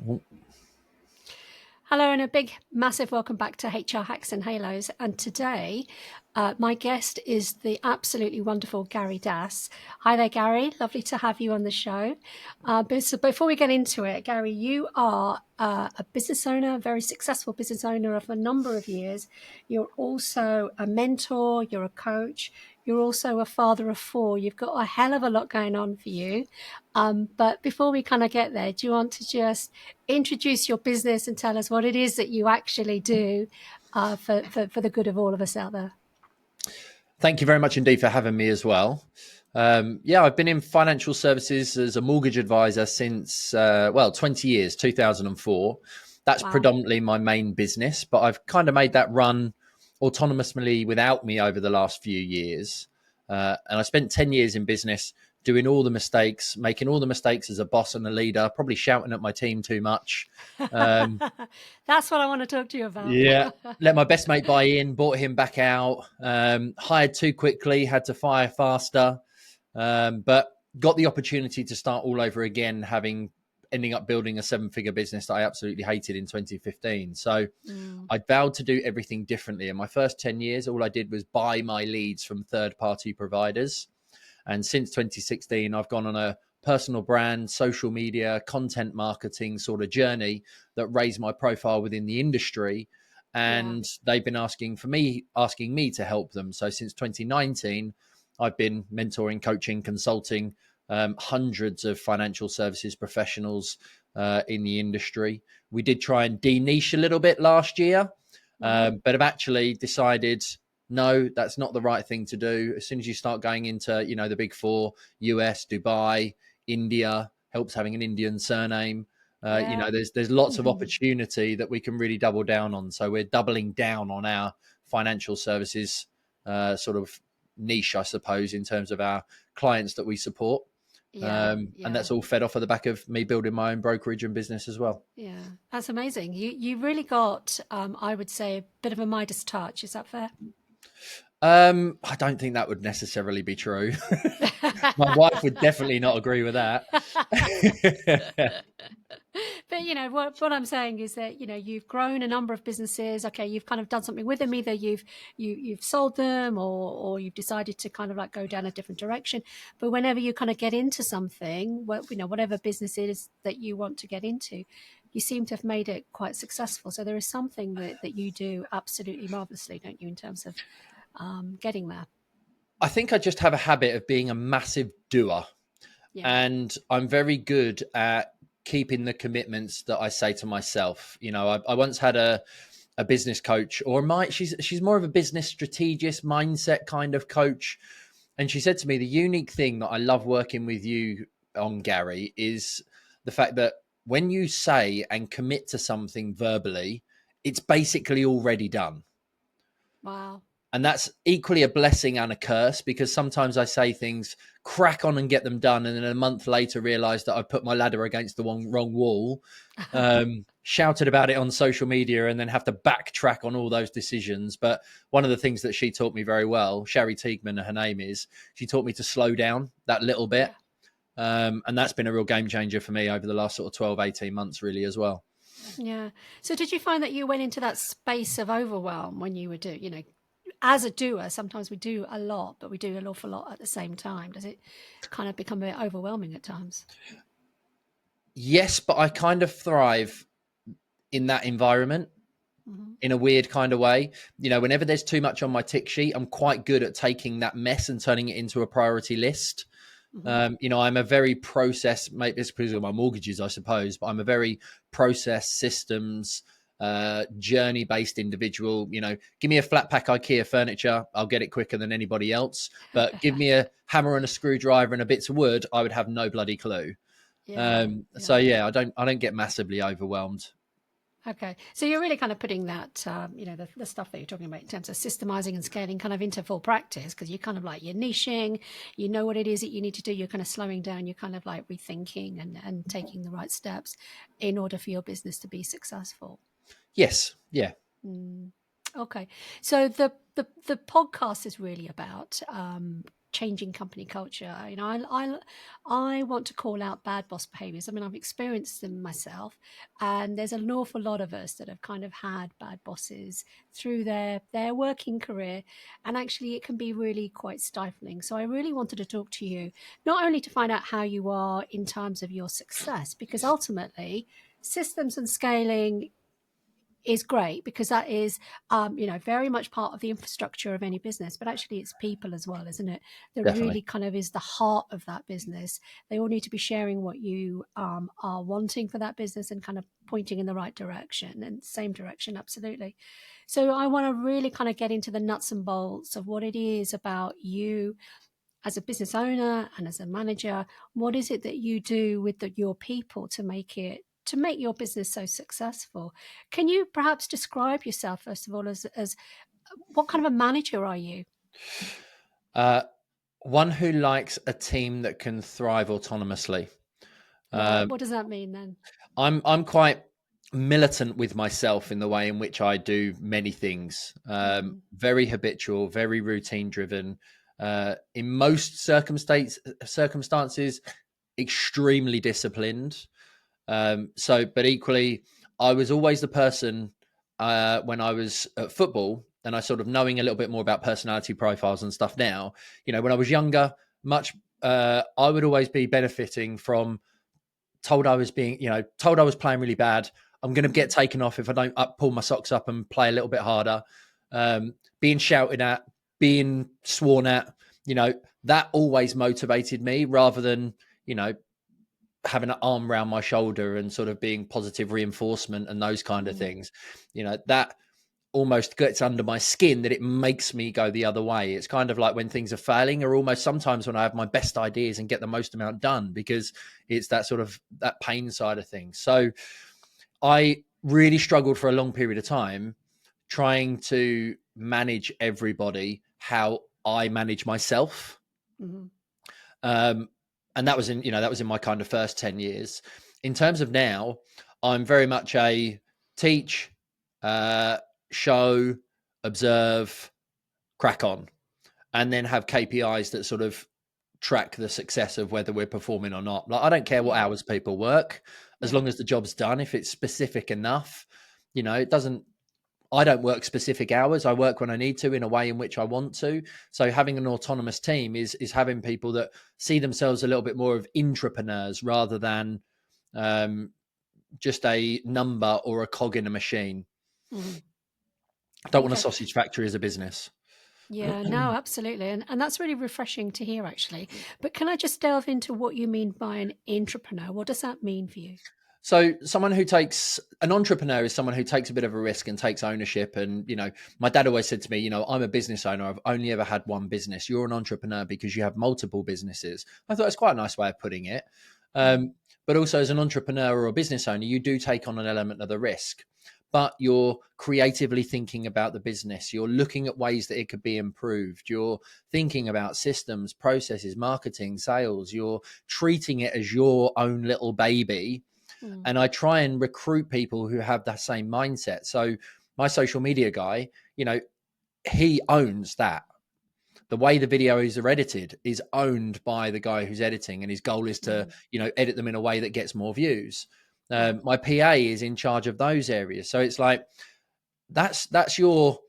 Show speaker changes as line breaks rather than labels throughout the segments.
Oh,
Hello and a big, massive welcome back to HR Hacks and Halos. And today, my guest is the absolutely wonderful Gary Das. Hi there, Gary. Lovely to have you on the show. So before we get into it, Gary, you are a business owner, a very successful business owner of a number of years. You're also a mentor, you're a coach, you're also a father of four. You've got a hell of a lot going on for you. But before we kind of get there, do you want to just introduce your business and tell us what it is that you actually do for the good of all of us out there?
thank you very much indeed for having me as well. I've been in financial services as a mortgage advisor since, 20 years, 2004. That's
Wow.
predominantly my main business, but I've kind of made that run autonomously without me over the last few years. And I spent 10 years in business doing all the mistakes, making all the mistakes as a boss and a leader, probably shouting at my team too much. Um,
That's what I want to talk to you about.
Yeah, let my best mate buy in, bought him back out, hired too quickly, had to fire faster, but got the opportunity to start all over again, ending up building a seven-figure business that I absolutely hated in 2015. So
Mm,
I vowed to do everything differently. In my first 10 years, all I did was buy my leads from third-party providers. And since 2016, I've gone on a personal brand, social media, content marketing sort of journey that raised my profile within the industry.
yeah.
And they've been asking me to help them. So since 2019, I've been mentoring, coaching, consulting hundreds of financial services professionals in the industry. We did try and de-niche a little bit last year,
Hmm.
but have actually decided no, that's not the right thing to do. As soon as you start going into, the big four, US, Dubai, India, helps having an Indian surname.
Yeah.
There's lots of opportunity that we can really double down on. So we're doubling down on our financial services sort of niche, I suppose, in terms of our clients that we support.
Yeah.
And
Yeah.
that's all fed off of the back of me building my own brokerage and business as well.
Yeah. That's amazing. You really got, I would say, a bit of a Midas touch. Is that fair?
I don't think that would necessarily be true. My wife would definitely not agree with that.
But what I'm saying is that you've grown a number of businesses. Okay, you've kind of done something with them. Either you've sold them, or you've decided to kind of like go down a different direction. But whenever you kind of get into something, whatever business it is that you want to get into, you seem to have made it quite successful. So there is something that you do absolutely marvelously, don't you, in terms of getting there?
I think I just have a habit of being a massive doer,
Yeah.
and I'm very good at keeping the commitments that I say to myself. I once had a business coach, or she's more of a business strategist mindset kind of coach, and she said to me, the unique thing that I love working with you on, Gary, is the fact that when you say and commit to something verbally, it's basically already done.
Wow.
And that's equally a blessing and a curse, because sometimes I say things, crack on and get them done, and then a month later realize that I put my ladder against the wrong wall, shouted about it on social media, and then have to backtrack on all those decisions. But one of the things that she taught me very well, Sherry Teagueman, her name is, she taught me to slow down that little bit.
Yeah.
And that's been a real game changer for me over the last sort of 12, 18 months, really, as well.
Yeah. So did you find that you went into that space of overwhelm when you were as a doer, sometimes we do a lot, but we do an awful lot at the same time. Does it kind of become a bit overwhelming at times?
Yes, but I kind of thrive in that environment
Hmm.
in a weird kind of way. Whenever there's too much on my tick sheet, I'm quite good at taking that mess and turning it into a priority list.
Hmm.
I'm a very process, maybe it's because of my mortgages, I suppose, but I'm a very process systems, journey based individual. Give me a flat pack IKEA furniture, I'll get it quicker than anybody else. But give me a hammer and a screwdriver and a bits of wood, I would have no bloody clue.
Yeah.
So
Yeah.
yeah, I don't get massively overwhelmed.
Okay. So you're really kind of putting that, the stuff that you're talking about in terms of systemizing and scaling kind of into full practice, because you're kind of like, you're niching, you know what it is that you need to do. You're kind of slowing down, you're kind of like rethinking and taking the right steps in order for your business to be successful.
Yes, yeah.
Mm. Okay. So the podcast is really about changing company culture. You know, I want to call out bad boss behaviors. I mean, I've experienced them myself, and there's an awful lot of us that have kind of had bad bosses through their working career, and actually it can be really quite stifling. So I really wanted to talk to you, not only to find out how you are in terms of your success, because ultimately systems and scaling is great, because that is you know, very much part of the infrastructure of any business, but actually it's people as well, isn't it, that
Definitely.
really kind of is the heart of that business. They all need to be sharing what you are wanting for that business and kind of pointing in the right direction and same direction. Absolutely. So I want to really kind of get into the nuts and bolts of what it is about you as a business owner and as a manager. What is it that you do with your people to make your business so successful? Can you perhaps describe yourself first of all as what kind of a manager are you?
Uh, One who likes a team that can thrive autonomously.
Right.
Um,
What does that mean then?
I'm quite militant with myself in the way in which I do many things.
Mm-hmm.
Very habitual, very routine driven. In most circumstances, extremely disciplined. But equally, I was always the person when I was at football, and I sort of knowing a little bit more about personality profiles and stuff now. You know, when I was younger, much I would always be benefiting from told I was playing really bad. I'm going to get
Mm-hmm.
taken off if I don't pull my socks up and play a little bit harder. Being shouted at, being sworn at, you know, that always motivated me rather than, you know, having an arm around my shoulder and sort of being positive reinforcement and those kind of
Mm-hmm.
things. You know, that almost gets under my skin that it makes me go the other way. It's kind of like when things are failing, or almost sometimes when I have my best ideas and get the most amount done, because it's that sort of that pain side of things. So I really struggled for a long period of time trying to manage everybody how I manage myself.
Mm-hmm.
Um, and that was in my kind of first 10 years. In terms of now, I'm very much a teach, uh, show, observe, crack on, and then have KPIs that sort of track the success of whether we're performing or not. Like, I don't care what
Yeah.
hours people work, as
Yeah.
long as the job's done. If it's specific enough, you know, it doesn't. I don't work specific hours. I work when I need to in a way in which I want to. So having an autonomous team is having people that see themselves a little bit more of intrapreneurs rather than um, just a number or a cog in a machine.
Mm-hmm.
I don't want a
Okay.
sausage factory as a business.
Yeah, no, absolutely. And that's really refreshing to hear, actually. But can I just delve into what you mean by an entrepreneur? What does that mean for you?
So someone who takes an entrepreneur is someone who takes a bit of a risk and takes ownership. And, you know, my dad always said to me, you know, I'm a business owner. I've only ever had one business. You're an entrepreneur because you have multiple businesses. I thought it's quite a nice way of putting it.
Mm,
But also as an entrepreneur or a business owner, you do take on an element of the risk, but you're creatively thinking about the business. You're looking at ways that it could be improved. You're thinking about systems, processes, marketing, sales. You're treating it as your own little baby,
mm,
and I try and recruit people who have that same mindset. So my social media guy, you know, he owns that. The way the videos are edited is owned by the guy who's editing, and his goal is to,
mm,
you know, edit them in a way that gets more views.
yeah,
My PA is in charge of those areas, so it's like that's your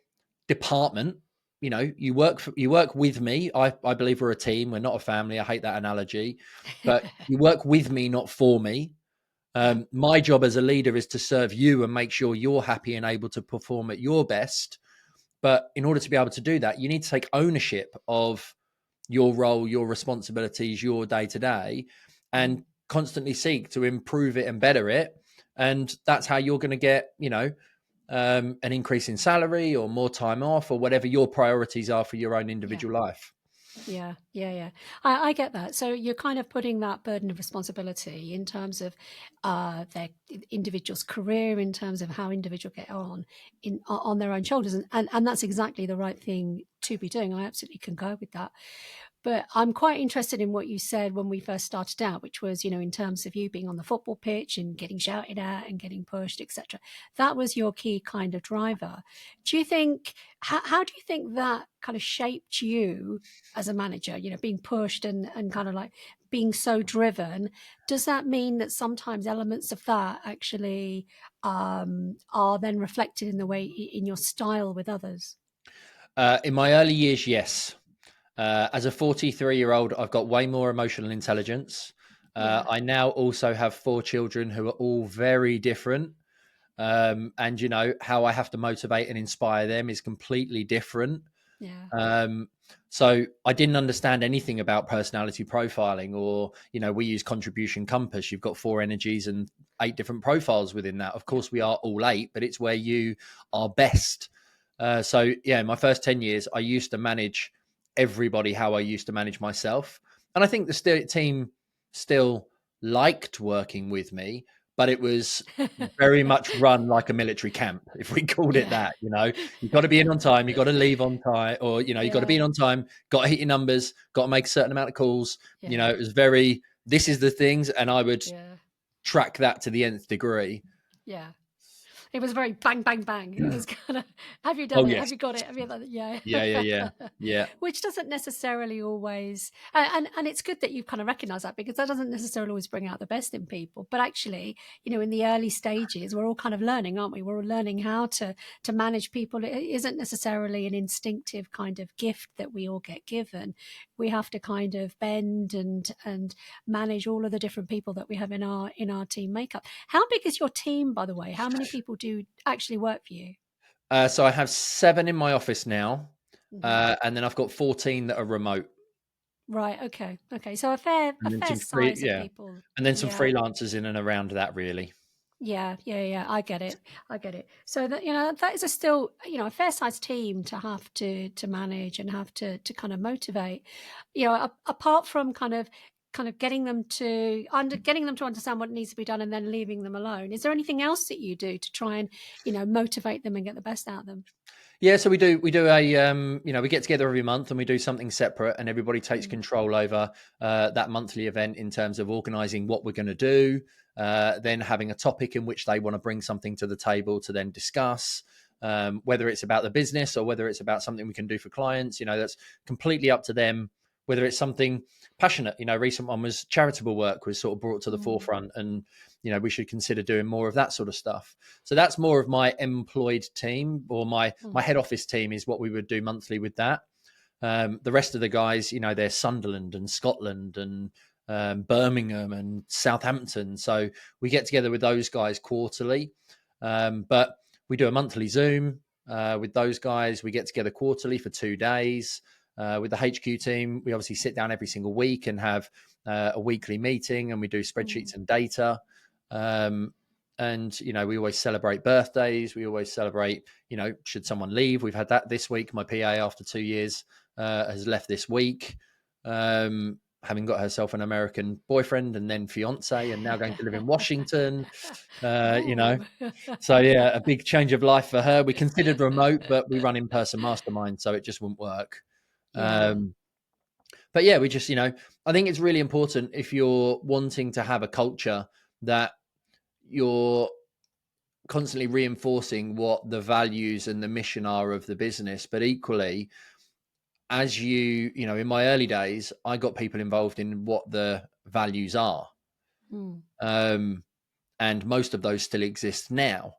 department. You know, you work with me. I believe we're a team. We're not a family. I hate that analogy, but you work with me, not for me.
yeah,
My job as a leader is to serve you and make sure you're happy and able to perform at your best. But in order to be able to do that, you need to take ownership of your role, your responsibilities, your day to day,
mm,
and constantly seek to improve it and better it. And that's how you're going to get, you know, an increase in salary or more time off or whatever your priorities are for your own
yeah.
individual life.
Yeah, yeah, yeah. I get that. So you're kind of putting that burden of responsibility in terms of their individual's career, in terms of how individual get on on their own shoulders, and that's exactly the right thing to be doing. I absolutely concur with that. But I'm quite interested in what you said when we first started out, which was, in terms of you being on the football pitch and getting shouted at and getting pushed, etc. That was your key kind of driver. Do you think, how do you think that kind of shaped you as a manager, being pushed and kind of like being so driven? Does that mean that sometimes elements of that actually are then reflected in the way, in your style with others?
In my early years, yes. As a 43-year-old, I've got way more emotional intelligence.
Yeah,
I now also have 4 children who are all very different. And, how I have to motivate and inspire them is completely different.
yeah,
Um, so I didn't understand anything about personality profiling, or, we use contribution compass. You've got 4 energies and 8 different profiles within that. Of
yeah.
course, we are all 8, but it's where you are best. So yeah, my first 10 years, I used to manage everybody how I used to manage myself. And I think the team still liked working with me, but it was very much run like a military camp, if we called it
Yeah.
that. You've got to be in on time, you've got to leave on time, or, you've got to be in
Yeah.
on time, got to hit your numbers, got to make a certain amount of calls.
Yeah.
It was very, this is the things, and I would
Yeah.
track that to the nth degree.
Yeah. It was very bang, bang, bang. It was kind of, have you done
Oh,
it?
yes.
Have you got it? Have you done it? Yeah.
Yeah, yeah, yeah. Yeah.
Which doesn't necessarily always, and it's good that you kind of recognize that, because that doesn't necessarily always bring out the best in people. But actually, in the early stages, we're all kind of learning, aren't we? We're all learning how to manage people. It isn't necessarily an instinctive kind of gift that we all get given. We have to kind of bend and manage all of the different people that we have in our team makeup. How big is your team, by the way? How many people do actually work for you?
So I have 7 in my office now,
Hmm.
and then I've got 14 that are remote,
Right. Okay. Okay. So a
and then
fair
some free,
size of
yeah,
people.
and then some
Yeah.
freelancers in and around that, really.
Yeah. Yeah. Yeah. I get it. I get it. So that that is a still a fair sized team to have to manage and have to kind of motivate. Apart from kind of getting them to understand what needs to be done and then leaving them alone. Is there anything else that you do to try and motivate them and get the best out of them?
Yeah, so we do we get together every month and we do something separate, and everybody takes
Mm,
control over that monthly event in terms of organizing what we're going to do, then having a topic in which they want to bring something to the table to then discuss, whether it's about the business or whether it's about something we can do for clients. That's completely up to them. Whether it's something passionate, recent one was charitable work was sort of brought to the
mm,
forefront, and we should consider doing more of that sort of stuff. So that's more of my employed team, or my
mm,
head office team is what we would do monthly with that. The rest of the guys, they're Sunderland and Scotland and Birmingham and Southampton. So we get together with those guys quarterly, but we do a monthly Zoom with those guys. We get together quarterly for 2 days. With the HQ team, we obviously sit down every single week and have a weekly meeting, and we do
mm.
spreadsheets and data. Um, and we always celebrate birthdays. We always celebrate, should someone leave. We've had that this week. My PA, after 2 years, has left this week, having got herself an American boyfriend and then fiance, and now going to live in Washington. uh, you know
Oh.
so yeah, a big change of life for her. We considered remote, but we run in-person mastermind, so it just wouldn't work.
Yeah.
um, but yeah, we just, I think it's really important, if you're wanting to have a culture, that you're constantly reinforcing what the values and the mission are of the business. But equally, as in my early days, I got people involved in what the values are.
Mm.
um, and most of those still exist now.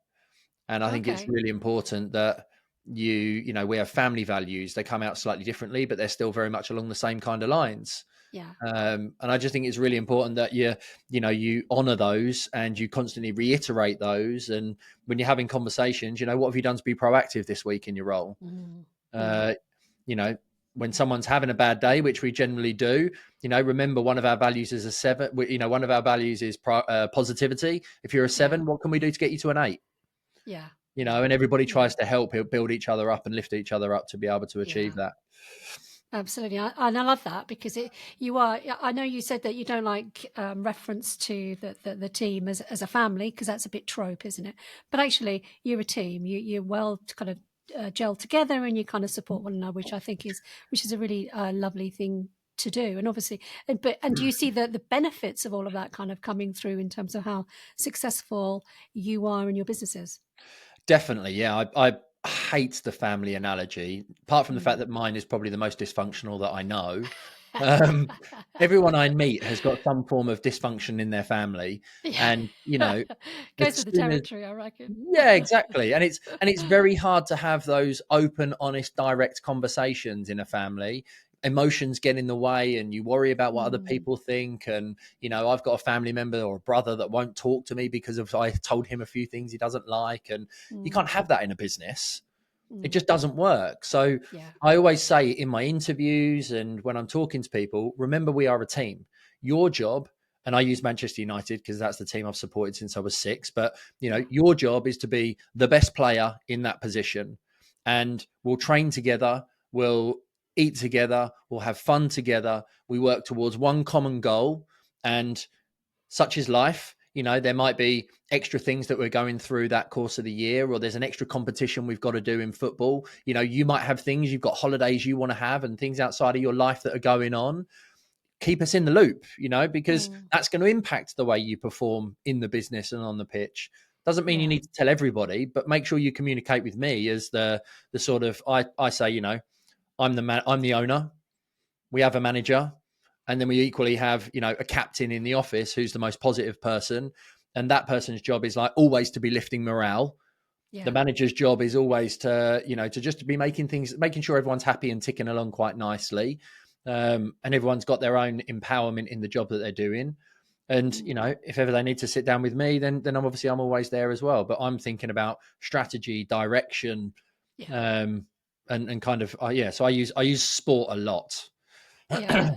And I think it's
Okay.
really important that we have family values. They come out slightly differently, but they're still very much along the same kind of lines.
Yeah.
And I just think it's really important that you honor those and you constantly reiterate those. And when you're having conversations, what have you done to be proactive this week in your role?
Mm. Mm.
Uh, you know, when someone's having a bad day, which we generally do, remember, one of our values is a 7. One of our values is positivity. If you're a
Yeah.
7, what can we do to get you to an 8?
Yeah. Yeah.
And everybody
Yeah.
tries to help build each other up and lift each other up to be able to achieve
Yeah.
that.
Absolutely. And I love that, because you are, I know you said that you don't like reference to the team as a family, because that's a bit trope, isn't it? But actually, you're a team. You're well kind of gel together, and you kind of support one another, which I think which is a really lovely thing to do. And obviously, and do you see the benefits of all of that kind of coming through in terms of how successful you are in your businesses?
Definitely, yeah. I hate the family analogy, apart from the fact
Mm.
that mine is probably the most dysfunctional that I know. Um, Everyone I meet has got some form of dysfunction in their family,
Yeah.
and
Goes
as
with the
soon as
territory, I reckon.
yeah, exactly. And it's very hard to have those open, honest, direct conversations in a family. Emotions get in the way and you worry about what other
Mm,
people think. And, I've got a family member or a brother that won't talk to me because of I told him a few things he doesn't like. And you
mm,
can't have that in a business. It
mm.
just doesn't work. So
Yeah.
I always say in my interviews and when I'm talking to people, remember we are a team. Your job, and I use Manchester United because that's the team I've supported since I was 6, but
Yeah.
your job is to be the best player in that position. And we'll train together, we'll eat together, we'll have fun together. We work towards one common goal, and such is life. There might be extra things that we're going through that course of the year, or there's an extra competition we've got to do in football. You might have things, you've got holidays you want to have and things outside of your life that are going on. Keep us in the loop, because
Mm,
that's going to impact the way you perform in the business and on the pitch. Doesn't mean you
yeah.
need to tell everybody, but make sure you communicate with me as the sort of I say, I'm the owner. We have a manager, and then we equally have a captain in the office who's the most positive person, and that person's job is like always to be lifting morale. The
Yeah.
manager's job is always to just be making sure everyone's happy and ticking along quite nicely, and everyone's got their own empowerment in the job that they're doing. And
Mm,
if ever they need to sit down with me, then I'm always there as well. But I'm thinking about strategy, direction,
yeah.
um, and kind of yeah. So I use sport a lot.
Yeah.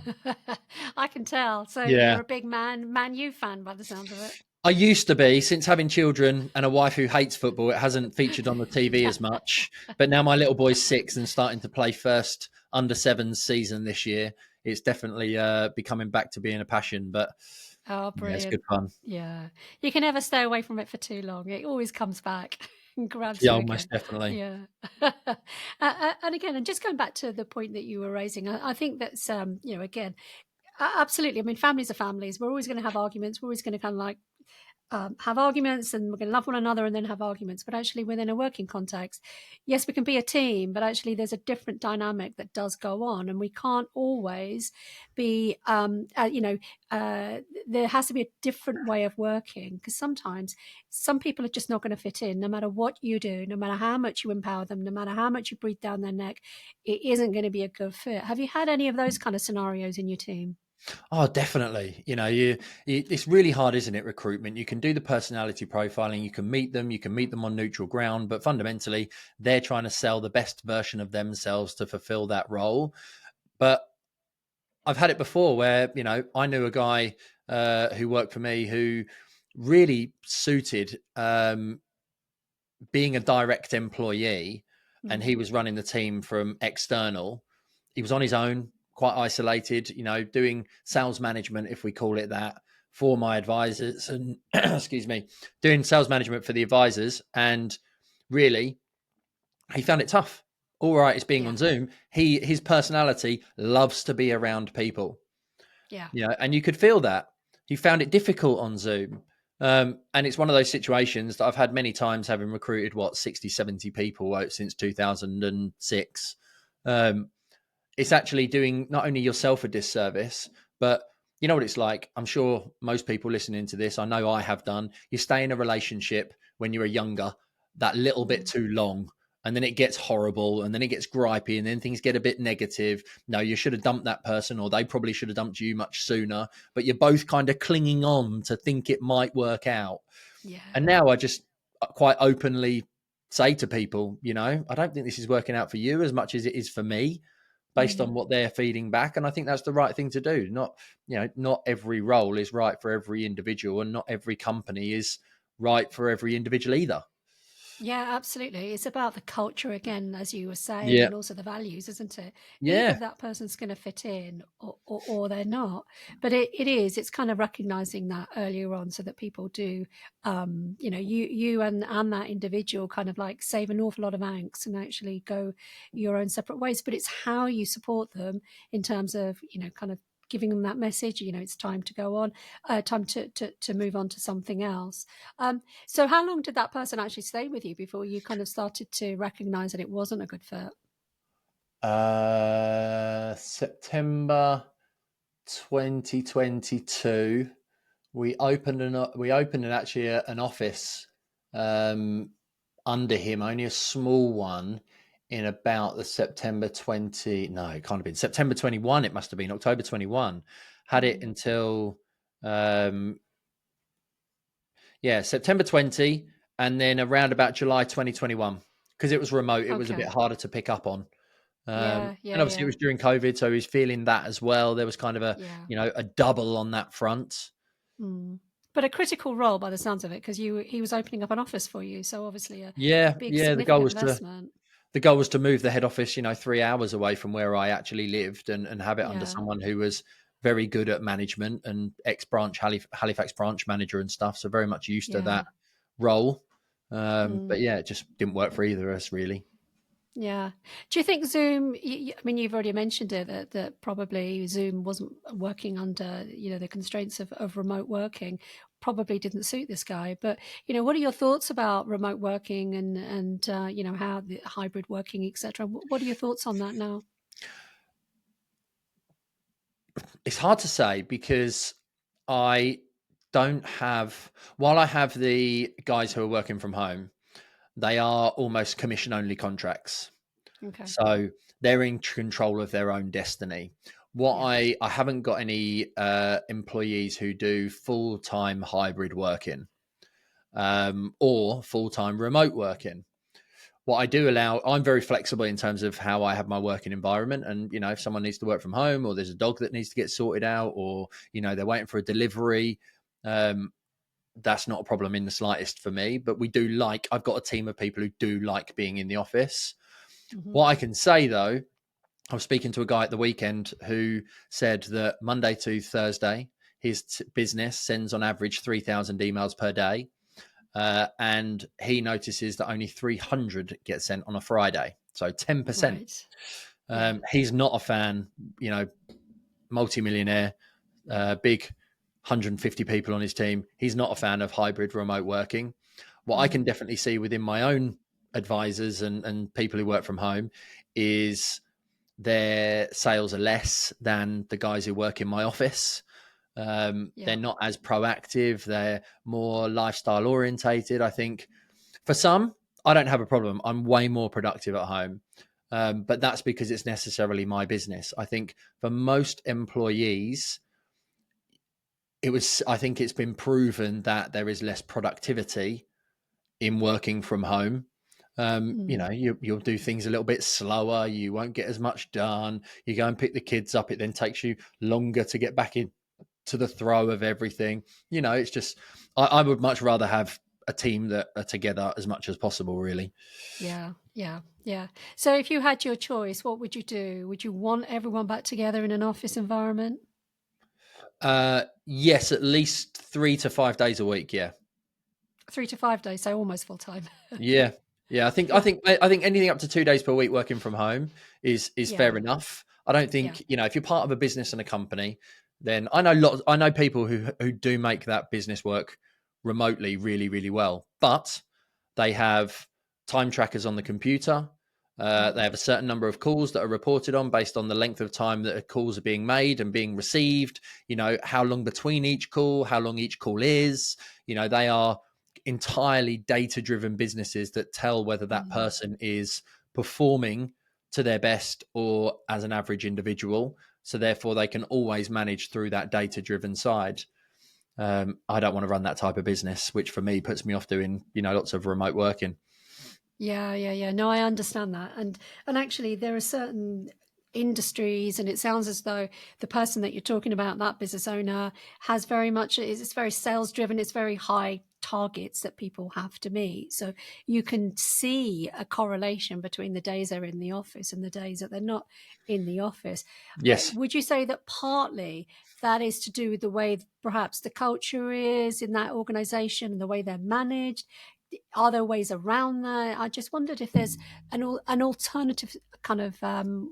I can tell. So
Yeah.
you're a big Man U fan by the sounds of it.
I used to be. Since having children and a wife who hates football, it hasn't featured on the TV as much. But now my little boy's 6 and starting to play first under sevens season this year. It's definitely becoming back to being a passion. But
Oh,
yeah, it's good
brilliant.
fun.
Yeah. You can never stay away from it for too long. It always comes back and grabs
Yeah,
you
almost
again.
definitely.
Yeah. And again, and just going back to the point that you were raising, I think that's, again, absolutely. I mean, families are families. We're always going to have arguments. We're always going to kind of like have arguments, and we're going to love one another and then have arguments. But actually, within a working context, yes, we can be a team, but actually, there's a different dynamic that does go on, and we can't always be, there has to be a different way of working, because sometimes some people are just not going to fit in, no matter what you do, no matter how much you empower them, no matter how much you breathe down their neck, it isn't going to be a good fit. Have you had any of those kind of scenarios in your team?
Oh, definitely. It's really hard, isn't it? Recruitment. You can do the personality profiling. You can meet them. You can meet them on neutral ground, but fundamentally, they're trying to sell the best version of themselves to fulfill that role. But I've had it before where I knew a guy who worked for me who really suited being a direct employee, and he
Mm,
was running the team from external. He was on his own, quite isolated, doing sales management, if we call it that, for my advisors, and excuse me, doing sales management for the advisors. And really, he found it tough. All right, it's being
yeah,
on Zoom. His personality loves to be around people.
yeah.
And you could feel that. He found it difficult on Zoom. And it's one of those situations that I've had many times, having recruited 60, 70 people since 2006. Um, it's actually doing not only yourself a disservice, but you know what it's like. I'm sure most people listening to this, I know I have done. You stay in a relationship when you're younger that little bit
Mm,
too long, and then it gets horrible, and then it gets gripey, and then things get a bit negative. No, you should have dumped that person, or they probably should have dumped you much sooner. But you're both kind of clinging on to think it might work out.
yeah.
And now I just quite openly say to people, I don't think this is working out for you as much as it is for me, based on
Mm,
what they're feeding back. And I think that's the right thing to do. Not every role is right for every individual, and not every company is right for every individual either.
Yeah, absolutely. It's about the culture again, as you were saying,
Yeah,
and also the values, isn't it? Either
yeah,
that person's going to fit in or they're not. But it's kind of recognizing that earlier on so that people do, you and that individual kind of like save an awful lot of angst and actually go your own separate ways. But it's how you support them in terms of, kind of giving them that message, it's time to go on, time to move on to something else. So how long did that person actually stay with you before you kind of started to recognize that it wasn't a good fit?
September 2022. We opened an office um, under him, only a small one, in about the September 20. No, it can't have been September 21. It must have been October 21. Had it
Mm,
until um, yeah, September 20, and then around about July 2021, because it was remote. It was a bit
okay.
harder to pick up on.
Yeah,
And
yeah,
obviously it
yeah,
was during COVID, so he's feeling that as well. There was kind of
yeah.
a double on that front.
Mm. But a critical role by the sounds of it, because he was opening up an office for you, so obviously a
Yeah,
big
yeah.
significant investment.
The goal was to move the head office, 3 hours away from where I actually lived, and have it under
Yeah.
someone who was very good at management and ex branch Halifax branch manager and stuff. So very much used to
Yeah.
that role.
Mm.
But yeah, it just didn't work for either of us really.
Yeah. Do you think Zoom, I mean, you've already mentioned it, that probably Zoom wasn't working under, the constraints of remote working, probably didn't suit this guy. But, what are your thoughts about remote working and how the hybrid working, etc.? What are your thoughts on that now?
It's hard to say because I don't have, while I have the guys who are working from home, they are almost commission only contracts.
Okay.
So they're in control of their own destiny. What
Yeah.
I haven't got any employees who do full time hybrid working or full time remote working. What I do allow, I'm very flexible in terms of how I have my working environment. And, if someone needs to work from home or there's a dog that needs to get sorted out or, they're waiting for a delivery, um, that's not a problem in the slightest for me. But I've got a team of people who do like being in the office.
Hmm.
What I can say though, I was speaking to a guy at the weekend who said that Monday to Thursday, his business sends on average 3,000 emails per day. And he notices that only 300 get sent on a Friday. So 10%.
Right. Yeah.
He's not a fan, multimillionaire, big 150 people on his team. He's not a fan of hybrid remote working. What I can
Mm.
definitely see within my own advisors and people who work from home is their sales are less than the guys who work in my office. They're
Yeah.
not as proactive. They're more lifestyle orientated. I think for some, I don't have a problem. I'm way more productive at home. But that's because it's necessarily my business. I think for most employees, I think it's been proven that there is less productivity in working from home.
Mm.
You'll do things a little bit slower. You won't get as much done. You go and pick the kids up. It then takes you longer to get back in to the throw of everything. It's just, I would much rather have a team that are together as much as possible, really.
Yeah. Yeah. Yeah. So if you had your choice, what would you do? Would you want everyone back together in an office environment?
Yes, at least 3 to 5 days a week. Yeah.
3 to 5 days, so almost full time.
Yeah, yeah. I think I
Yeah,
think I think anything up to 2 days per week working from home is fair
yeah,
enough. I don't
yeah.
think if you're part of a business and a company, then I know people who do make that business work remotely really really well, but they have time trackers on the computer. They
Mm,
have a certain number of calls that are reported on based on the length of time that calls are being made and being received. How long between each call, how long each call is. They are entirely data driven businesses that tell whether that
mm.
person is performing to their best or as an average individual. So therefore, they can always manage through that data driven side. I don't want to run that type of business, which for me puts me off doing lots of remote working.
Yeah, yeah, yeah. No, I understand that. And actually there are certain industries, and it sounds as though the person that you're talking about, that business owner, has very much it's very sales driven, it's very high targets that people have to meet. So you can see a correlation between the days they're in the office and the days that they're not in the office.
Yes.
Would you say that partly that is to do with the way perhaps the culture is in that organization and the way they're managed? Are there ways around that? I just wondered if there's an alternative kind of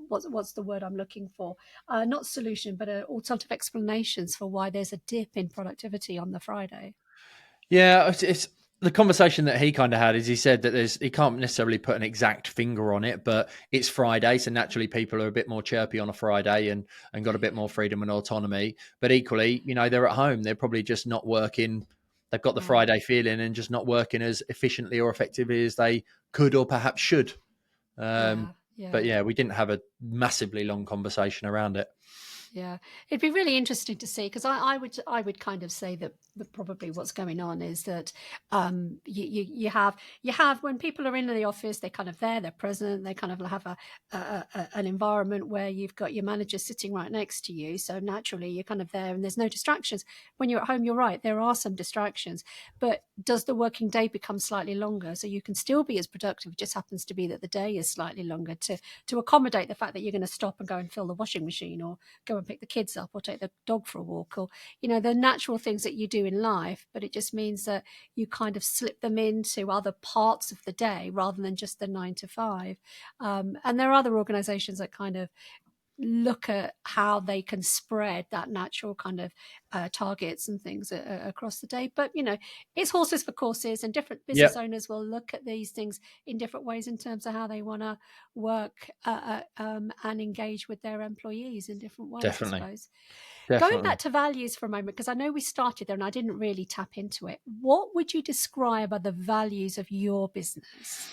what's the word I'm looking for? Not solution, but alternative explanations for why there's a dip in productivity on the Friday.
Yeah, it's the conversation that he kind of had is he said that he can't necessarily put an exact finger on it, but it's Friday, so naturally people are a bit more chirpy on a Friday and got a bit more freedom and autonomy. But equally, they're at home, they're probably just not working. They've got the Friday feeling and just not working as efficiently or effectively as they could or perhaps should. But yeah, we didn't have a massively long conversation around it.
Yeah, it'd be really interesting to see, because I would kind of say that probably what's going on is that you have when people are in the office, they're kind of there, they're present, they kind of have an environment where you've got your manager sitting right next to you, so naturally you're kind of there and there's no distractions. When you're at home, you're right, there are some distractions, but does the working day become slightly longer so you can still be as productive? It just happens to be that the day is slightly longer to accommodate the fact that you're going to stop and go and fill the washing machine or go and pick the kids up or take the dog for a walk, or the natural things that you do in life, but it just means that you kind of slip them into other parts of the day rather than just the 9 to 5. And there are other organizations that kind of look at how they can spread that natural kind of targets and things across the day. But it's horses for courses, and different business owners will look at these things in different ways in terms of how they want to work and engage with their employees in different ways.
Definitely.
I suppose.
Definitely.
Going back to values for a moment, because I know we started there and I didn't really tap into it. What would you describe are the values of your business?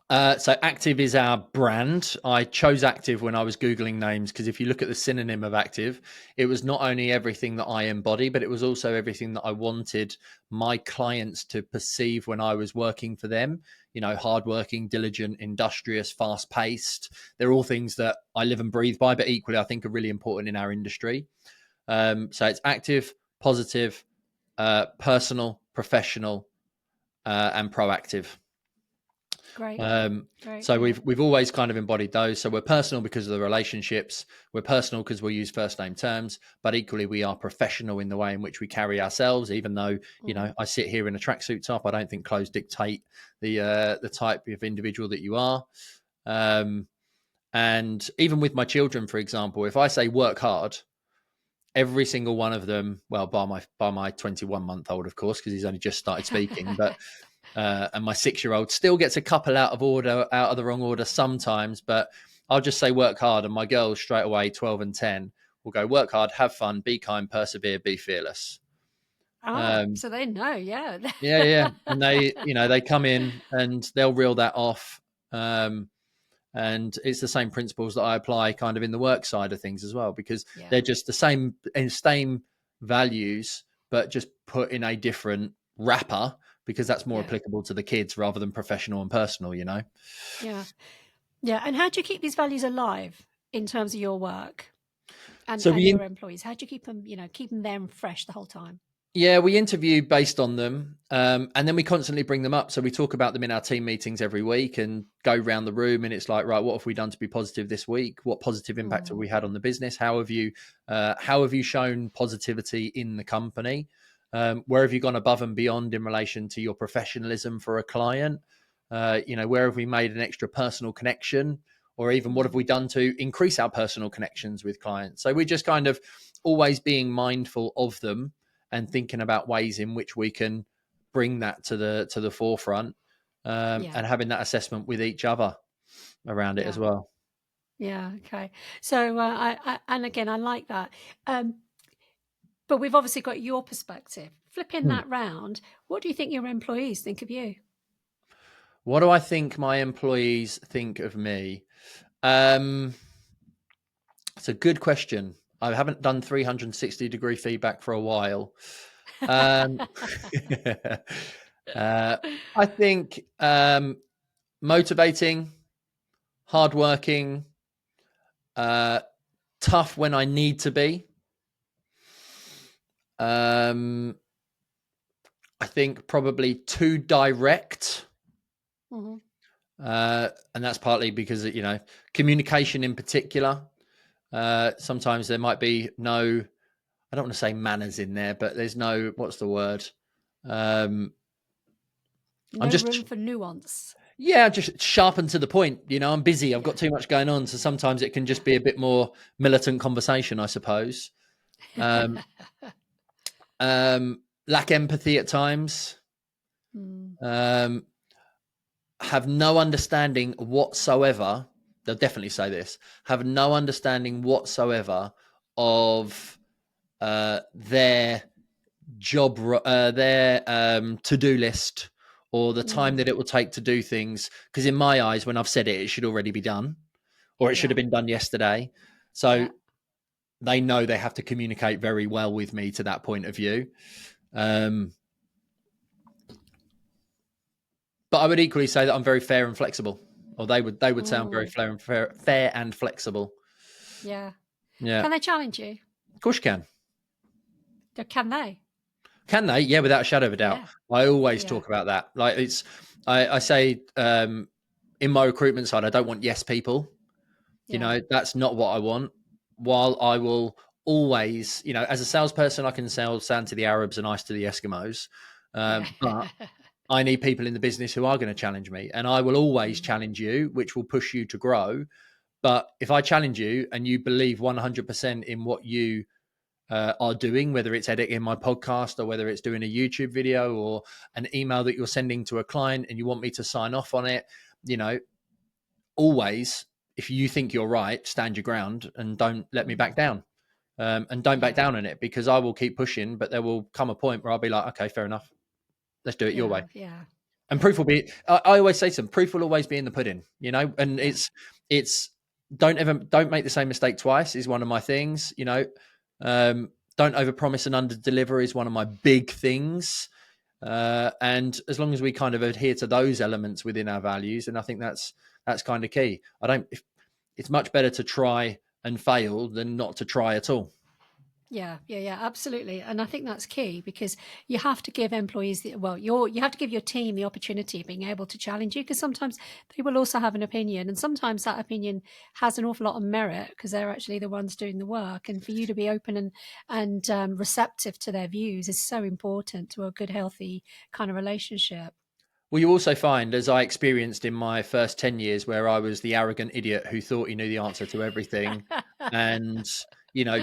So Active is our brand. I chose Active when I was Googling names because if you look at the synonym of Active, it was not only everything that I embody, but it was also everything that I wanted my clients to perceive when I was working for them. Hardworking, diligent, industrious, fast paced. They're all things that I live and breathe by, but equally I think are really important in our industry. So it's active, positive, personal, professional, and proactive.
Great.
So we've always kind of embodied those. So we're personal because of the relationships. We're personal because we use first name terms, but equally we are professional in the way in which we carry ourselves. Even though I sit here in a tracksuit top, I don't think clothes dictate the type of individual that you are. And even with my children, for example, if I say work hard, every single one of them, well, bar my 21-month-old, of course, because he's only just started speaking, but and my 6-year-old still gets a couple out of the wrong order sometimes, but I'll just say work hard, and my girls straight away, 12 and 10, will go work hard, have fun, be kind, persevere, be fearless.
So they know, yeah.
Yeah. And they come in and they'll reel that off. And it's the same principles that I apply kind of in the work side of things as well, because they're just the same values, but just put in a different wrapper, because that's more applicable to the kids rather than professional and personal,
Yeah. And how do you keep these values alive in terms of your work and your employees? How do you keep them, keep them fresh the whole time?
Yeah, we interview based on them, and then we constantly bring them up. So we talk about them in our team meetings every week and go around the room. And it's like, right, what have we done to be positive this week? What positive impact have we had on the business? How have you shown positivity in the company? Where have you gone above and beyond in relation to your professionalism for a client? Where have we made an extra personal connection? Or even what have we done to increase our personal connections with clients? So we're just kind of always being mindful of them and thinking about ways in which we can bring that to the forefront, and having that assessment with each other around it as well.
Yeah. Okay. So, and again, I like that. But we've obviously got your perspective. Flipping that round, what do you think your employees think of you?
What do I think my employees think of me? It's a good question. I haven't done 360-degree feedback for a while. I think motivating, hardworking, tough when I need to be. I think probably too direct.
Mm-hmm.
And that's partly because, communication in particular. Sometimes there might be no, I don't want to say manners in there, but there's no, what's the word? I'm
No
just,
room for nuance.
yeah, just sharpen to the point. I'm busy. I've got
Yeah.
too much going on. So sometimes it can just be a bit more militant conversation, I suppose. Um, lack empathy at times.
Mm.
Um, have no understanding whatsoever. They'll definitely say this. Have no understanding whatsoever of their job, their to-do list, or the time
Mm.
that it will take to do things. Because in my eyes, when I've said it, it should already be done, or it should
Yeah.
have been done yesterday. So
Yeah.
they know they have to communicate very well with me to that point of view. But I would equally say that I'm very fair and flexible, or they would say I'm very
Mm.
fair and flexible.
Yeah.
Yeah,
Can they challenge you?
of course you can.
Can they?
Can they? Yeah, without a shadow of a doubt.
Yeah.
I always
Yeah.
talk about that. Like I say in my recruitment side, I don't want yes people.
Yeah.
That's not what I want. While I will always, as a salesperson, I can sell sand to the Arabs and ice to the Eskimos.
Yeah.
But I need people in the business who are going to challenge me, and I will always
Mm.
challenge you, which will push you to grow. But if I challenge you and you believe 100% in what you are doing, whether it's editing my podcast or whether it's doing a YouTube video or an email that you're sending to a client and you want me to sign off on it, you know, always, if you think you're right, stand your ground and don't let me
Mm.
back down. And don't back
Yeah.
down on it, because I will keep pushing, but there will come a point where I'll be like, okay, fair enough. Let's do it your way.
Yeah. Yeah.
And
Yeah.
proof will be, I always say to them, proof will always be in the pudding, and
Yeah.
it's, don't make the same mistake twice is one of my things, don't overpromise and underdeliver is one of my big things. And as long as we kind of adhere to those elements within our values, and I think that's kind of key. It's much better to try and fail than not to try at all.
Yeah, yeah, yeah, absolutely. And I think that's key because you have to give employees you have to give your team the opportunity of being able to challenge you, because sometimes they will also have an opinion, and sometimes that opinion has an awful lot of merit because they're actually the ones doing the work. And for you to be open and receptive to their views is so important to a good, healthy kind of relationship.
Well, you also find, as I experienced in my first 10 years, where I was the arrogant idiot who thought he knew the answer to everything and,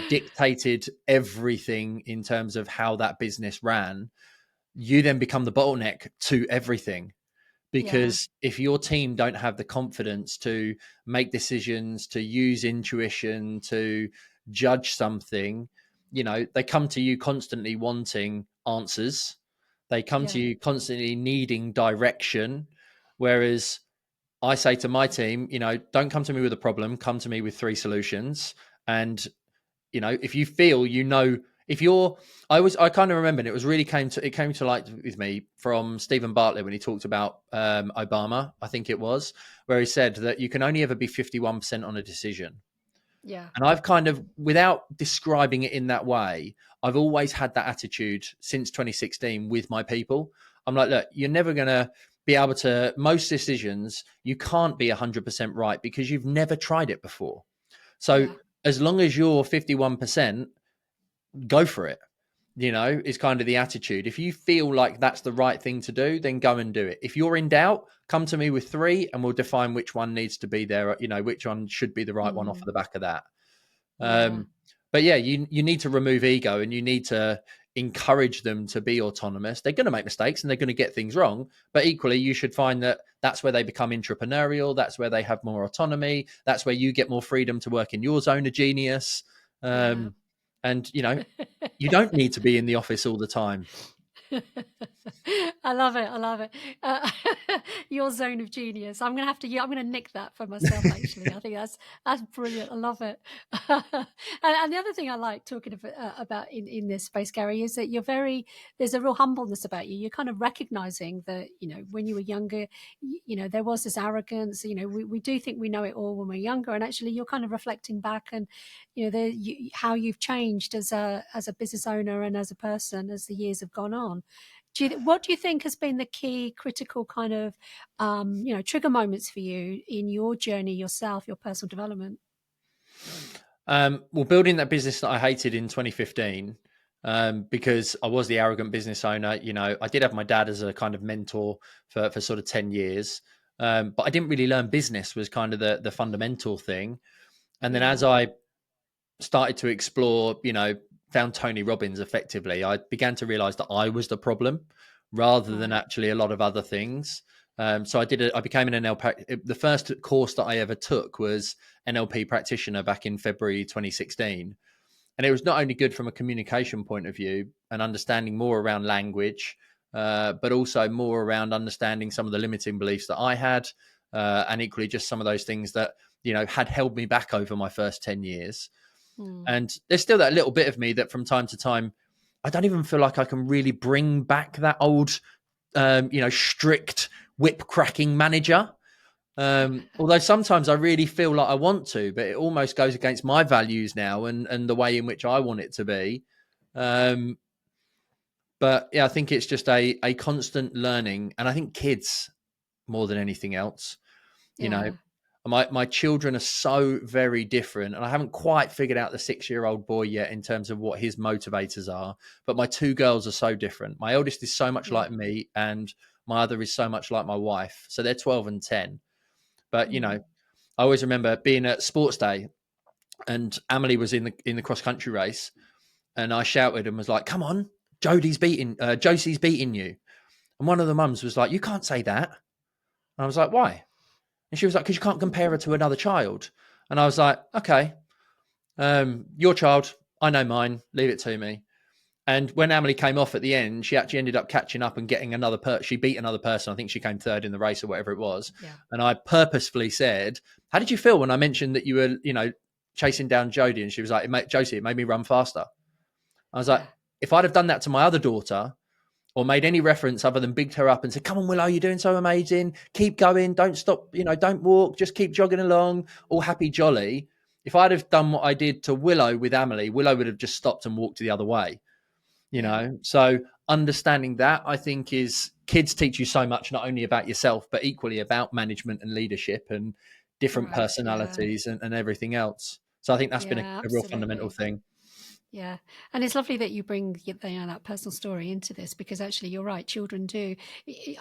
dictated everything in terms of how that business ran, you then become the bottleneck to everything.
Yeah,
Because if your team don't have the confidence to make decisions, to use intuition, to judge something, they come to you constantly wanting answers. They come to
yeah,
you constantly needing direction. Whereas I say to my team, don't come to me with a problem, come to me with three solutions. And if you feel, if you're, I kind of remember, and it came to light with me from Stephen Bartlett when he talked about Obama, I think it was, where he said that you can only ever be 51% on a decision.
yeah,
And I've kind of, without describing it in that way, I've always had that attitude since 2016 with my people. I'm like, look, you're never going to be able to, most decisions, you can't be 100% right because you've never tried it before. So
yeah,
as long as you're 51%, go for it. Is kind of the attitude. If you feel like that's the right thing to do, then go and do it. If you're in doubt, come to me with three and we'll define which one needs to be there, which one should be the right one off
mm,
the back of that.
yeah,
But yeah, you need to remove ego and you need to encourage them to be autonomous. They're going to make mistakes and they're going to get things wrong, but equally you should find that that's where they become entrepreneurial. That's where they have more autonomy. That's where you get more freedom to work in your zone of genius.
yeah.
And you don't need to be in the office all the time.
I love it. I love it. Uh, your zone of genius. I'm gonna nick that for myself. Actually, I think that's brilliant. I love it. And the other thing I like talking about in this space, Gary, is that there's a real humbleness about you. You're kind of recognizing that when you were younger, there was this arrogance. We do think we know it all when we're younger, and actually you're kind of reflecting back and how you've changed as a business owner and as a person as the years have gone on. What do you think has been the key critical kind of, trigger moments for you in your journey yourself, your personal development?
Well, building that business that I hated in 2015, because I was the arrogant business owner. I did have my dad as a kind of mentor for sort of 10 years. But I didn't really learn business was kind of the fundamental thing. And then as
Yeah,
I started to explore, found Tony Robbins effectively, I began to realize that I was the problem rather than
right.
actually a lot of other things. So I became an NLP. The first course that I ever took was NLP practitioner back in February 2016. And it was not only good from a communication point of view and understanding more around language, but also more around understanding some of the limiting beliefs that I had, and equally just some of those things that, had held me back over my first 10 years.
Mm.
And there's still that little bit of me that from time to time, I don't even feel like I can really bring back that old, strict whip cracking manager. Although sometimes I really feel like I want to, but it almost goes against my values now and the way in which I want it to be. Um, but yeah, I think it's just a constant learning. And I think kids more than anything else, you know,
Yeah,
my children are so very different, and I haven't quite figured out the 6-year-old boy yet in terms of what his motivators are. But my two girls are so different. My eldest is so much
yeah.
like me, and my other is so much like my wife. So they're 12 and 10. But
Mm.
I always remember being at sports day, and Amelie was in the cross country race, and I shouted and was like, "Come on, Josie's beating you." And one of the mums was like, "You can't say that." And I was like, "Why?" And she was like, "Because you can't compare her to another child." And I was like, "Okay, your child, I know mine. Leave it to me." And when Amelie came off at the end, she actually ended up catching up and getting she beat another person. I think she came third in the race or whatever it was.
Yeah,
And I purposefully said, "How did you feel when I mentioned that you were, chasing down Jodie?" And she was like, "Josie, it made me run faster." I was like,
yeah,
if I'd have done that to my other daughter or made any reference other than bigged her up and said, "Come on, Willow, you're doing so amazing. Keep going. Don't stop. Don't walk. Just keep jogging along. All happy, jolly." If I'd have done what I did to Willow with Amelie, Willow would have just stopped and walked the other way.
yeah.
So understanding that, I think, is kids teach you so much, not only about yourself, but equally about management and leadership and different
Correct. Yeah,
personalities and everything else. So I think that's been
yeah.
a real fundamental
Absolutely.
thing.
Yeah, and it's lovely that you bring that personal story into this, because actually you're right. Children do.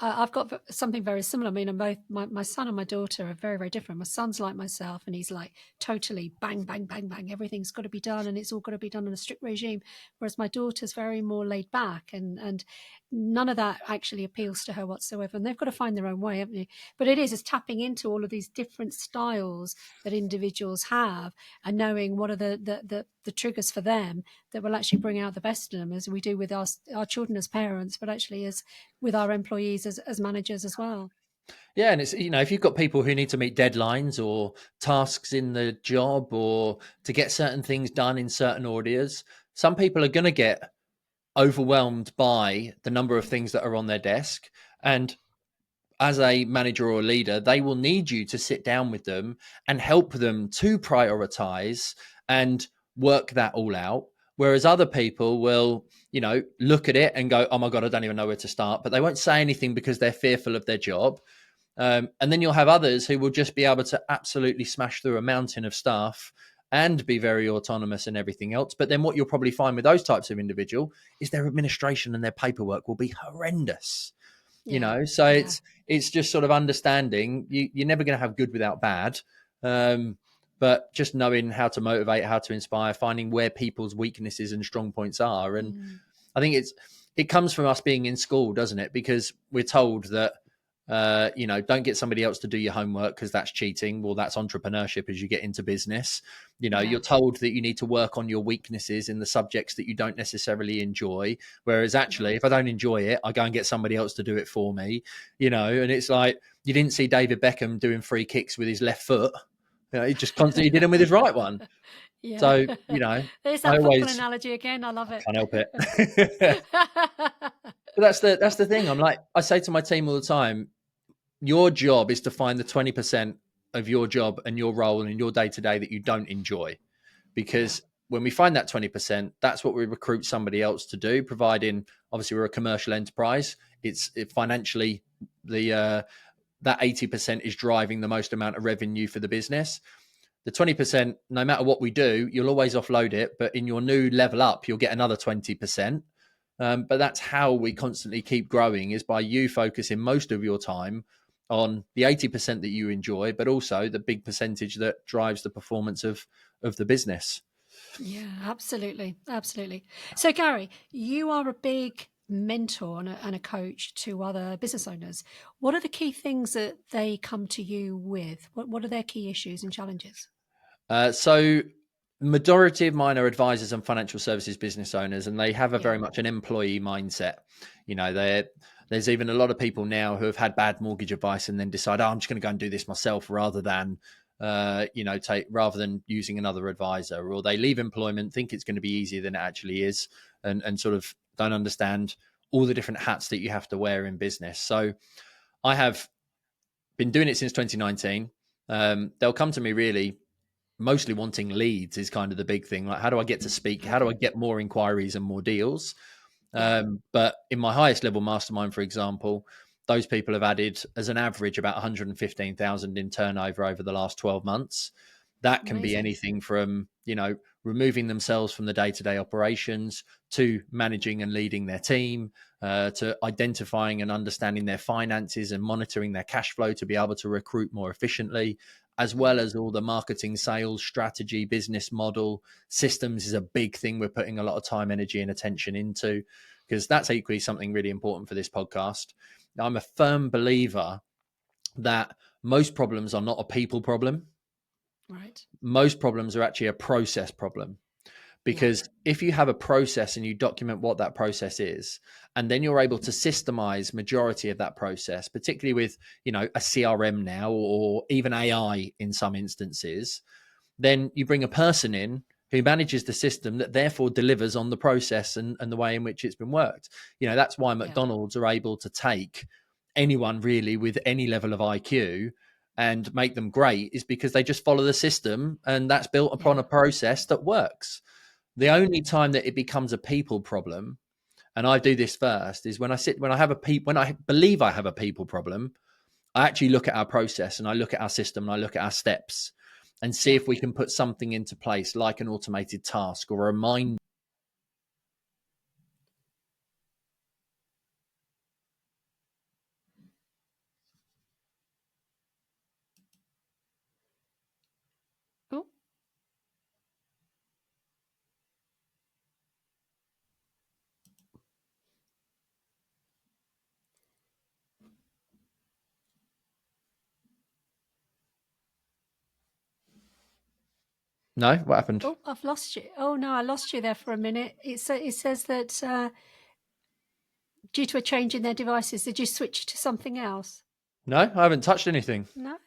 I've got something very similar. I mean, I'm both my son and my daughter are very, very different. My son's like myself, and he's like totally bang, bang, bang, bang. Everything's got to be done, and it's all got to be done in a strict regime. Whereas my daughter's very more laid back, and none of that actually appeals to her whatsoever. And they've got to find their own way, haven't they? But it's tapping into all of these different styles that individuals have, and knowing what are the triggers for them that will actually bring out the best in them, as we do with our children as parents, but actually as with our employees as managers as well.
Yeah, and it's if you've got people who need to meet deadlines or tasks in the job or to get certain things done in certain orders, some people are going to get overwhelmed by the number of things that are on their desk. And as a manager or a leader, they will need you to sit down with them and help them to prioritize and work that all out. Whereas other people will, look at it and go, "Oh my God, I don't even know where to start." But they won't say anything because they're fearful of their job. And then you'll have others who will just be able to absolutely smash through a mountain of stuff and be very autonomous and everything else. But then what you'll probably find with those types of individual is their administration and their paperwork will be horrendous.
Yeah,
So
yeah.
it's just sort of understanding you're never going to have good without bad. But just knowing how to motivate, how to inspire, finding where people's weaknesses and strong points are. And
Mm.
I think it comes from us being in school, doesn't it? Because we're told that don't get somebody else to do your homework because that's cheating. Well, that's entrepreneurship as you get into business.
Yeah.
You're told that you need to work on your weaknesses in the subjects that you don't necessarily enjoy. Whereas
Yeah.
actually, if I don't enjoy it, I go and get somebody else to do it for me, and it's like you didn't see David Beckham doing free kicks with his left foot. He just constantly did them with his right one.
Yeah.
So,
There's
I
that football
always
analogy again. I love
I
it.
can't help it. But that's the thing. I'm like, I say to my team all the time, your job is to find the 20% of your job and your role and in your day to day that you don't enjoy,
Yeah.
because when we find that 20%, that's what we recruit somebody else to do, providing obviously we're a commercial enterprise. It's financially the that 80% is driving the most amount of revenue for the business. The 20%, no matter what we do, you'll always offload it, but in your new level up, you'll get another 20%. But that's how we constantly keep growing, is by you focusing most of your time on the 80% that you enjoy, but also the big percentage that drives the performance of the business.
Yeah, absolutely. Absolutely. So, Gary, you are a big mentor and a coach to other business owners. What are the key things that they come to you with? What are their key issues and challenges?
So majority of mine are advisors and financial services business owners, and they have a
Yeah.
very much an employee mindset. You know, there's even a lot of people now who have had bad mortgage advice and then decide, oh, I'm just going to go and do this myself rather than, rather than using another advisor, or they leave employment, think it's going to be easier than it actually is, and sort of don't understand all the different hats that you have to wear in business. So I have been doing it since 2019. They'll come to me really mostly wanting leads is kind of the big thing. Like, how do I get to speak? How do I
Okay.
get more inquiries and more deals?
Yeah.
But in my highest level mastermind, for example, those people have added as an average about 115,000 in turnover over the last 12 months. That can be
Amazing.
anything from, removing themselves from the day-to-day operations to managing and leading their team, to identifying and understanding their finances and monitoring their cash flow to be able to recruit more efficiently, as well as all the marketing, sales, strategy, business model. Systems is a big thing we're putting a lot of time, energy, and attention into, because that's equally something really important for this podcast. I'm a firm believer that most problems are not a people problem.
Right.
Most problems are actually a process problem.
Yeah.
Because if you have a process and you document what that process is, and then you're able to systemize majority of that process, particularly with, a CRM now, or even AI in some instances, then you bring a person in who manages the system that therefore delivers on the process and the way in which it's been worked. That's why
Yeah.
McDonald's are able to take anyone really with any level of IQ and make them great, is because they just follow the system, and that's built upon
Yeah.
a process that works. The
Yeah.
only time that it becomes a people problem, and I do this first, is when I believe I have a people problem, I actually look at our process and I look at our system and I look at our steps and see
Yeah.
if we can put something into place, like an automated task or a reminder.
Oh,
No, what happened?
oh, I've lost you. Oh no, I lost you there for a minute. It says that due to a change in their devices, did you switch to something else?
No, I haven't touched anything.
No,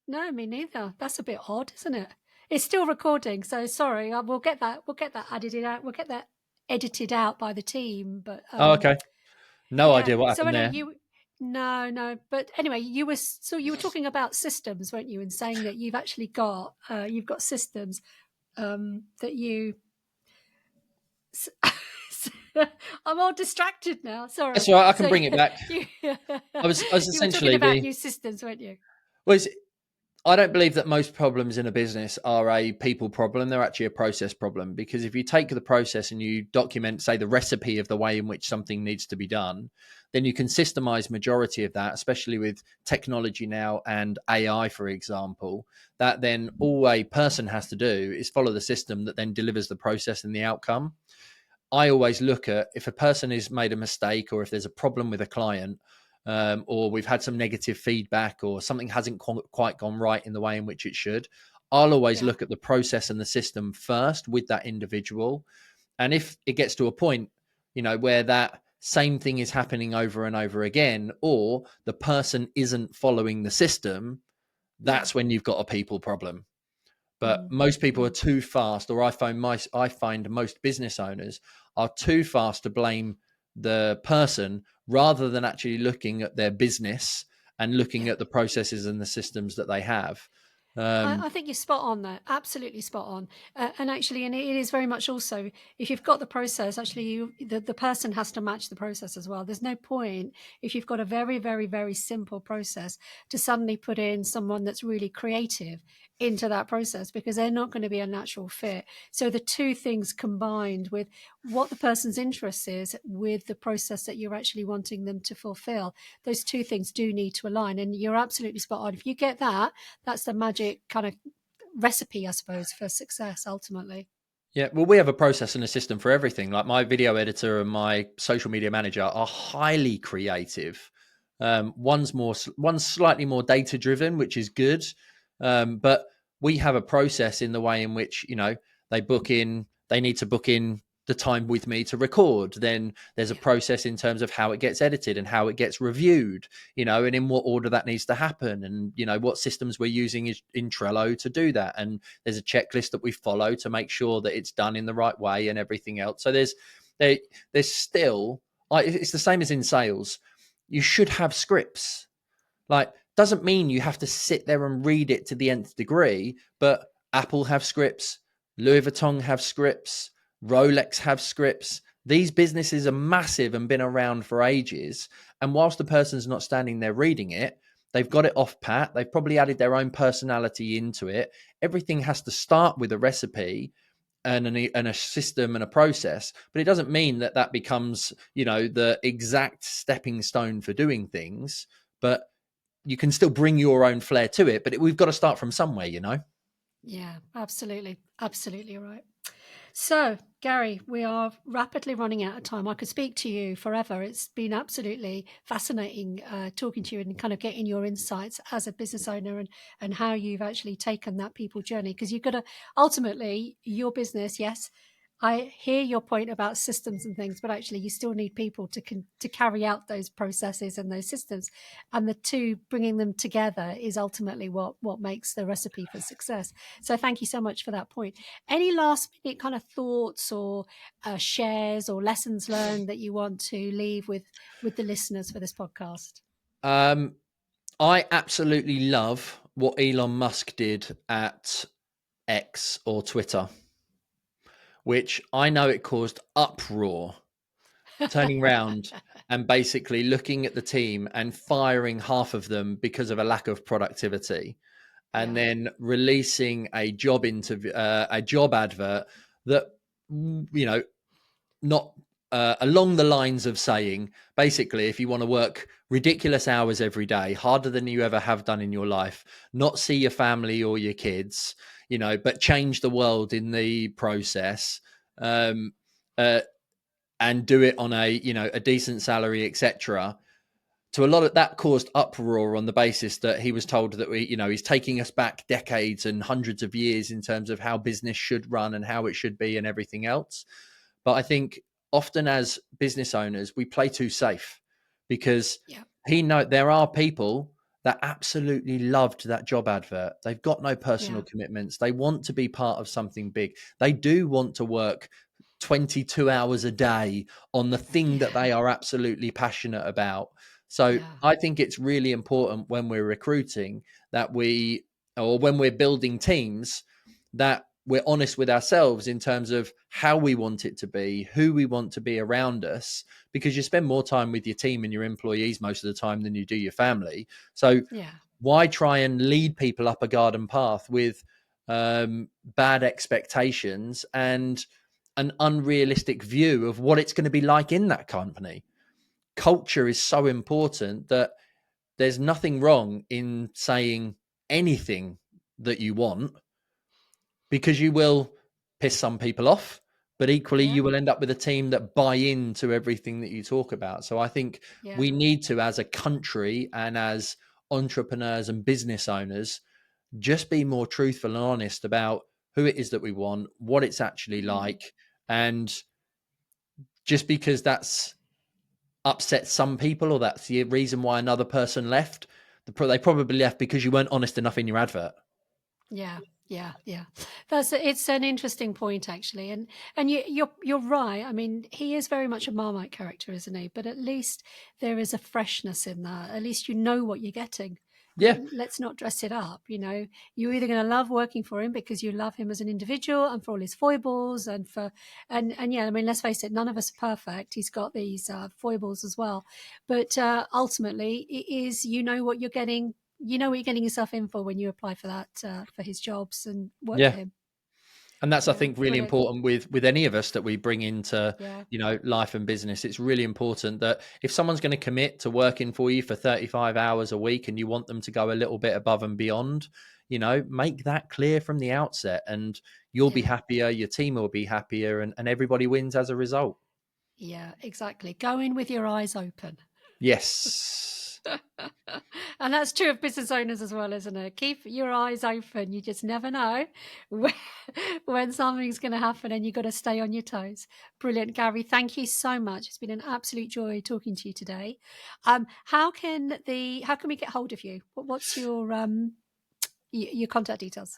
no, me neither. That's a bit odd, isn't it? It's still recording, so sorry. We'll get that. We'll get that edited out. We'll get that edited out by the team. But
Oh, okay. No
yeah.
idea what
So
happened
anyway,
there.
no. But anyway, you were talking about systems, weren't you? And saying that you've actually got systems that you. I'm all distracted now. Sorry.
That's all right. I can
So
bring it back.
you,
I was
you were talking
essentially
about
the
new systems, weren't you?
was I don't believe that most problems in a business are a people problem. They're actually a process problem, because if you take the process and you document, say, the recipe of the way in which something needs to be done, then you can systemize majority of that, especially with technology now and AI, for example, that then all a person has to do is follow the system that then delivers the process and the outcome. I always look at, if a person has made a mistake, or if there's a problem with a client, or we've had some negative feedback, or something hasn't quite gone right in the way in which it should, I'll always
Yeah.
look at the process and the system first with that individual. And if it gets to a point, where that same thing is happening over and over again, or the person isn't following the system,
Yeah.
that's when you've got a people problem. But
Mm,
most people are
mm,
too fast, or I find most business owners are too fast to blame the person, rather than actually looking at their business and looking
yeah.
at the processes and the systems that they have.
I think you're spot on there. Absolutely spot on. And actually, and it is very much also, if you've got the process, actually, the person has to match the process as well. There's no point if you've got a very, very, very simple process to suddenly put in someone that's really creative into that process, because they're not going to be a natural fit. So the two things combined with what the person's interest is with the process that you're actually wanting them to fulfill, those two things do need to align. And you're absolutely spot on. If you get that, that's the magic kind of recipe, I suppose, for success ultimately.
Yeah, well, we have a process and a system for everything. Like my video editor and my social media manager are highly creative. One's slightly more data driven, which is good. But we have a process in the way in which they need to book in the time with me to record. Then there's a
Yeah.
process in terms of how it gets edited and how it gets reviewed, and in what order that needs to happen, and what systems we're using is in Trello to do that. And there's a checklist that we follow to make sure that it's done in the right way and everything else. So there's still, it's the same as in sales. You should have scripts. Like, doesn't mean you have to sit there and read it to the nth degree, but Apple have scripts, Louis Vuitton have scripts, Rolex have scripts. These businesses are massive and been around for ages. And whilst the person's not standing there reading it, they've got it off pat. They've probably added their own personality into it. Everything has to start with a recipe and a system and a process, but it doesn't mean that that becomes, the exact stepping stone for doing things. But you can still bring your own flair to it, but we've got to start from somewhere.
Yeah, absolutely. Absolutely right. So, Gary, we are rapidly running out of time. I could speak to you forever. It's been absolutely fascinating talking to you and kind of getting your insights as a business owner, and how you've actually taken that people journey. Because you've got to, ultimately, your business, yes, I hear your point about systems and things, but actually you still need people to carry out those processes and those systems, and the two, bringing them together, is ultimately what makes the recipe for success. So thank you so much for that point. Any last minute kind of thoughts or shares or lessons learned that you want to leave with the listeners for this podcast?
um, I absolutely love what Elon Musk did at X or Twitter, which I know it caused uproar, turning round and basically looking at the team and firing half of them because of a lack of productivity, and
Yeah,
then releasing a job interview, a job advert that, not along the lines of saying, basically, if you want to work ridiculous hours every day, harder than you ever have done in your life, not see your family or your kids, but change the world in the process, um, uh, and do it on a decent salary, etc. To a lot of that caused uproar on the basis that he was told that he's taking us back decades and hundreds of years in terms of how business should run and how it should be and everything else. But I think often as business owners, we play too safe, because
yeah,
there are people that absolutely loved that job advert. They've got no personal
yeah,
commitments. They want to be part of something big. They do want to work 22 hours a day on the thing that
yeah,
they are absolutely passionate about. So
yeah,
I think it's really important when we're recruiting or when we're building teams, that we're honest with ourselves in terms of how we want it to be, who we want to be around us, because you spend more time with your team and your employees most of the time than you do your family. So
yeah,
why try and lead people up a garden path with bad expectations and an unrealistic view of what it's going to be like in that company? Culture is so important that there's nothing wrong in saying anything that you want, because you will piss some people off, but equally
yeah,
you will end up with a team that buy into everything that you talk about. So I think
yeah,
we need to, as a country and as entrepreneurs and business owners, just be more truthful and honest about who it is that we want, what it's actually
mm,
like. And just because that's upset some people, or that's the reason why another person left, they probably left because you weren't honest enough in your advert.
yeah, yeah, yeah. It's an interesting point actually, and you're right. I mean, he is very much a Marmite character, isn't he? But at least there is a freshness in that. At least you know what you're getting.
Yeah.
Let's not dress it up. You're either going to love working for him because you love him as an individual and for all his foibles and yeah, I mean, let's face it, none of us are perfect. He's got these foibles as well, but ultimately it is, what you're getting. What you're getting yourself in for when you apply for that, for his jobs and work for
Yeah.
him.
And that's, I
Yeah,
think, really
brilliant.
important with any of us that we bring into,
Yeah,
life and business. It's really important that if someone's going to commit to working for you for 35 hours a week and you want them to go a little bit above and beyond, make that clear from the outset, and you'll be
yeah,
happier, your team will be happier, and everybody wins as a result.
yeah, exactly. Go in with your eyes open.
Yes.
And that's true of business owners as well, isn't it? Keep your eyes open. You just never know when, when something's going to happen, and you've got to stay on your toes. Brilliant, Gary. Thank you so much. It's been an absolute joy talking to you today. How can we get hold of you? What's your contact details?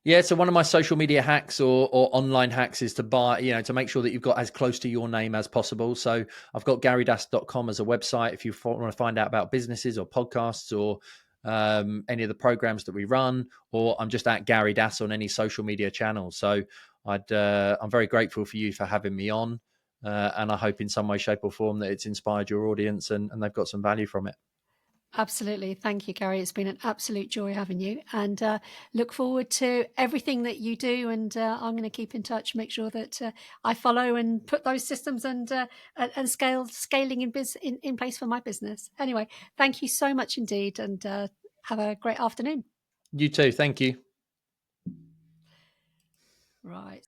Yeah, so one of my social media hacks or online hacks is to make sure that you've got as close to your name as possible. So I've got garydass.com as a website if you want to find out about businesses or podcasts or any of the programs that we run, or I'm just at Gary Dass on any social media channel. So I'm very grateful for you for having me on. And I hope in some way, shape or form that it's inspired your audience and they've got some value from it.
Absolutely. Thank you, Gary. It's been an absolute joy having you, and look forward to everything that you do. And I'm going to keep in touch, make sure that I follow and put those systems and scaling in place for my business. Anyway, thank you so much indeed, and have a great afternoon.
You too. Thank you.
Right.